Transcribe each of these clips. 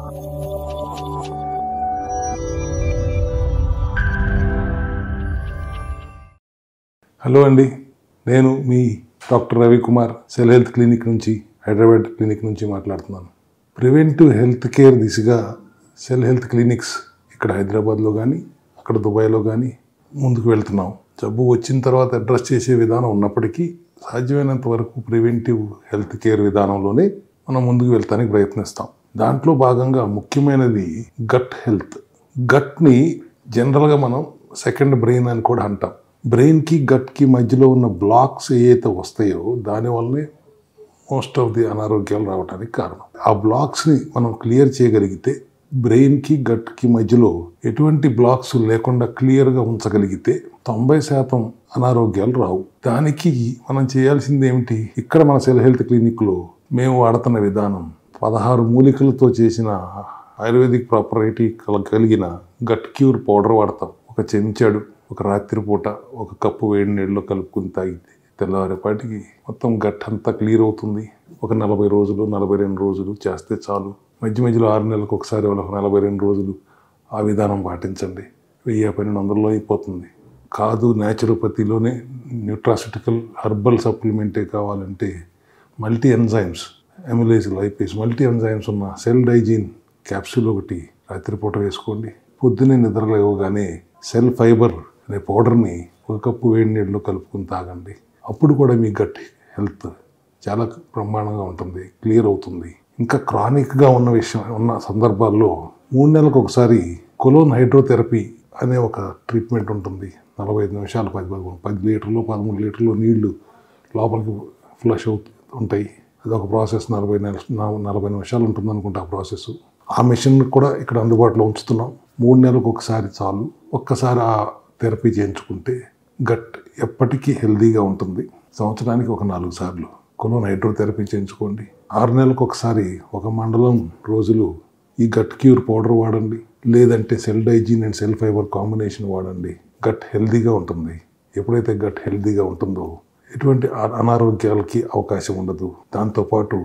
Hello అండి, నేను మీ doctor Ravikumar cell health clinic నుంచి, హైదరాబాద్ క్లినిక్ నుంచి మాట్లాడుతున్నాను. ప్రివెంటివ్ హెల్త్ కేర్ దిశగా సెల్ హెల్త్ క్లినిక్స్ ఇక్కడ హైదరాబాద్లో కానీ అక్కడ దుబాయ్లో కానీ ముందుకు వెళ్తున్నాం. జబ్బు వచ్చిన తర్వాత అడ్రస్ చేసే విధానం ఉన్నప్పటికీ సాధ్యమైనంత వరకు ప్రివెంటివ్ హెల్త్ కేర్ విధానంలోనే మనం ముందుకు వెళ్తానికి ప్రయత్నిస్తాం. దాంట్లో భాగంగా ముఖ్యమైనది గట్ హెల్త్. గట్ని జనరల్గా మనం సెకండ్ బ్రెయిన్ అని కూడా అంటాం. బ్రెయిన్కి గట్కి మధ్యలో ఉన్న బ్లాక్స్ ఏవైతే వస్తాయో దానివల్లనే మోస్ట్ ఆఫ్ ది అనారోగ్యాలు రావడానికి కారణం. ఆ బ్లాక్స్ని మనం క్లియర్ చేయగలిగితే, బ్రెయిన్కి గట్కి మధ్యలో ఎటువంటి బ్లాక్స్ లేకుండా క్లియర్గా ఉంచగలిగితే 90% అనారోగ్యాలు రావు. దానికి మనం చేయాల్సింది ఏమిటి? ఇక్కడ మన సెల్ హెల్త్ క్లినిక్లో మేము వాడుతున్న విధానం 16 మూలికలతో చేసిన ఆయుర్వేదిక్ ప్రాపర్టీ కలిగిన గట్ క్యూర్ పౌడర్ వాడతాం. ఒక చెంచాడు ఒక రాత్రిపూట ఒక కప్పు వేడి నీళ్ళలో కలుపుకుని తాగితే తెల్లవారేపాటికి మొత్తం గట్ అంతా క్లియర్ అవుతుంది. ఒక 40 రోజులు 42 రోజులు చేస్తే చాలు. మధ్య మధ్యలో 6 నెలలకు ఒకసారి 42 రోజులు ఆ విధానం పాటించండి. 1000-1200లో అయిపోతుంది. కాదు న్యాచురోపతిలోనే న్యూట్రాసిటికల్ హెర్బల్ సప్లిమెంటే కావాలంటే multi enzymes, amylase lipase multi enzymes ఉన్న సెల్ డైజిన్ క్యాప్సూల్ ఒకటి రాత్రిపూట వేసుకోండి. పొద్దున్నే నిద్రలేవగానే సెల్ ఫైబర్ అనే పౌడర్ని ఒక కప్పు వేడి నీళ్ళలో కలుపుకుని తాగండి. అప్పుడు కూడా మీ గట్ హెల్త్ చాలా బ్రహ్మాండంగా ఉంటుంది, క్లియర్ అవుతుంది. ఇంకా క్రానిక్గా ఉన్న సందర్భాల్లో 3 నెలలకు ఒకసారి కొలోన్ హైడ్రోథెరపీ అనే ఒక ట్రీట్మెంట్ ఉంటుంది. 45 నిమిషాలు 10 లీటర్లు 13 లీటర్లు నీళ్లు లోపలికి ఫ్లష్ ఉంటాయి. అదొక ప్రాసెస్ 40 నిమిషాలు ఉంటుంది అనుకుంటా ఆ ప్రాసెస్. ఆ మెషిన్ కూడా ఇక్కడ అందుబాటులో ఉంచుతున్నాం. 3 నెలలకు ఒకసారి చాలు. ఒక్కసారి ఆ థెరపీ చేయించుకుంటే గట్ ఎప్పటికీ హెల్దీగా ఉంటుంది. సంవత్సరానికి ఒక 4 సార్లు కొలోన్ హైడ్రోథెరపీ చేయించుకోండి. 6 నెలలకు ఒకసారి ఒక మండలం రోజులు ఈ గట్ క్యూర్ పౌడర్ వాడండి. లేదంటే cell Digene and cell fibre combination వాడండి. గట్ హెల్దీగా ఉంటుంది. ఎప్పుడైతే గట్ హెల్దీగా ఉంటుందో ఎటువంటి అనారోగ్యాలకి అవకాశం ఉండదు. దాంతోపాటు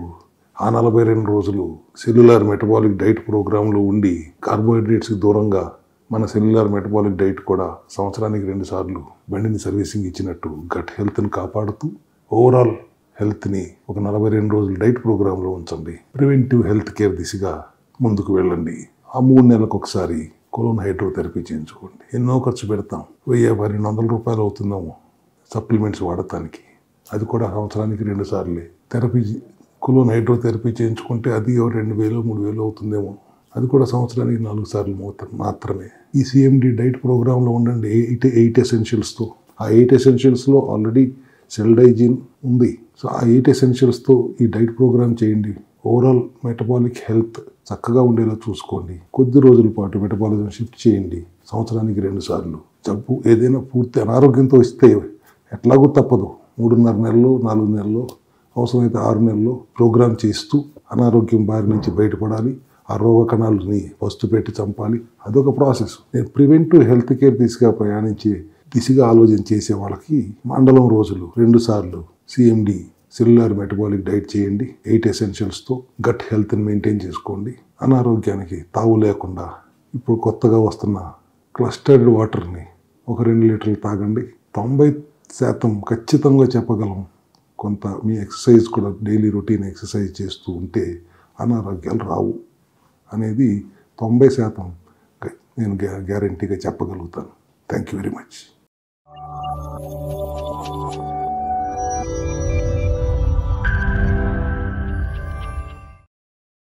ఆ 42 రోజులు సెల్యులార్ మెటబాలిక్ డైట్ ప్రోగ్రాంలో ఉండి కార్బోహైడ్రేట్స్కి దూరంగా మన సెల్యులార్ మెటబాలిక్ డైట్ కూడా సంవత్సరానికి 2 సార్లు బండిని సర్వీసింగ్ ఇచ్చినట్టు గట్ హెల్త్ని కాపాడుతూ ఓవరాల్ హెల్త్ని ఒక 42 రోజులు డైట్ ప్రోగ్రాంలో ఉంచండి. ప్రివెంటివ్ హెల్త్ కేర్ దిశగా ముందుకు వెళ్ళండి. ఆ 3 నెలలకు ఒకసారి కొలోన్ హైడ్రోథెరపీ చేయించుకోండి. ఎన్నో ఖర్చు పెడతాం, 1000-1200 రూపాయలు అవుతుందేమో సప్లిమెంట్స్ వాడటానికి. అది కూడా సంవత్సరానికి 2 సార్లే. థెరపీ కొలోన్ హైడ్రోథెరపీ చేయించుకుంటే అది 2000-3000 అవుతుందేమో. అది కూడా సంవత్సరానికి 4 సార్లు మాత్రమే. ఈ సిఎండి డైట్ ప్రోగ్రాంలో ఉండండి 8 ఎసెన్షియల్స్తో. ఆ 8 ఎసెన్షియల్స్లో ఆల్రెడీ సెల్ డైజిన్ ఉంది. సో ఆ 8 ఎసెన్షియల్స్తో ఈ డైట్ ప్రోగ్రామ్ చేయండి. ఓవరాల్ మెటబాలిక్ హెల్త్ చక్కగా ఉండేలా చూసుకోండి. కొద్ది రోజుల పాటు మెటబాలిజం షిఫ్ట్ చేయండి. సంవత్సరానికి 2 సార్లు. జబ్బు ఏదైనా పూర్తి అనారోగ్యంతో ఇస్తే ఎట్లాగూ తప్పదు. 3.5 నెలలు 4 నెలలు అవసరమైతే 6 నెలల్లో ప్రోగ్రామ్ చేస్తూ అనారోగ్యం బారి నుంచి బయటపడాలి. ఆ రోగ కణాలని వస్తు పెట్టి చంపాలి. అదొక ప్రాసెస్. నేను ప్రివెంటివ్ హెల్త్ కేర్ దిశగా ప్రయాణించే దిశగా ఆలోచన చేసే వాళ్ళకి మండలం రోజులు 2 సార్లు సిఎండి సెల్యులార్ మెటబాలిక్ డైట్ చేయండి. 8 ఎసెన్షియల్స్తో గట్ హెల్త్ని మెయింటైన్ చేసుకోండి. అనారోగ్యానికి తావు లేకుండా ఇప్పుడు కొత్తగా వస్తున్న క్లస్టర్డ్ వాటర్ని ఒక 2 లీటర్లు తాగండి. 90% ఖచ్చితంగా చెప్పగలం. కొంత మీ ఎక్సర్సైజ్ కూడా డైలీ రొటీన్ ఎక్సర్సైజ్ చేస్తూ ఉంటే అనారోగ్యాలు రావు అనేది 90% నేను గ్యారంటీగా చెప్పగలుగుతాను. Thank you very much.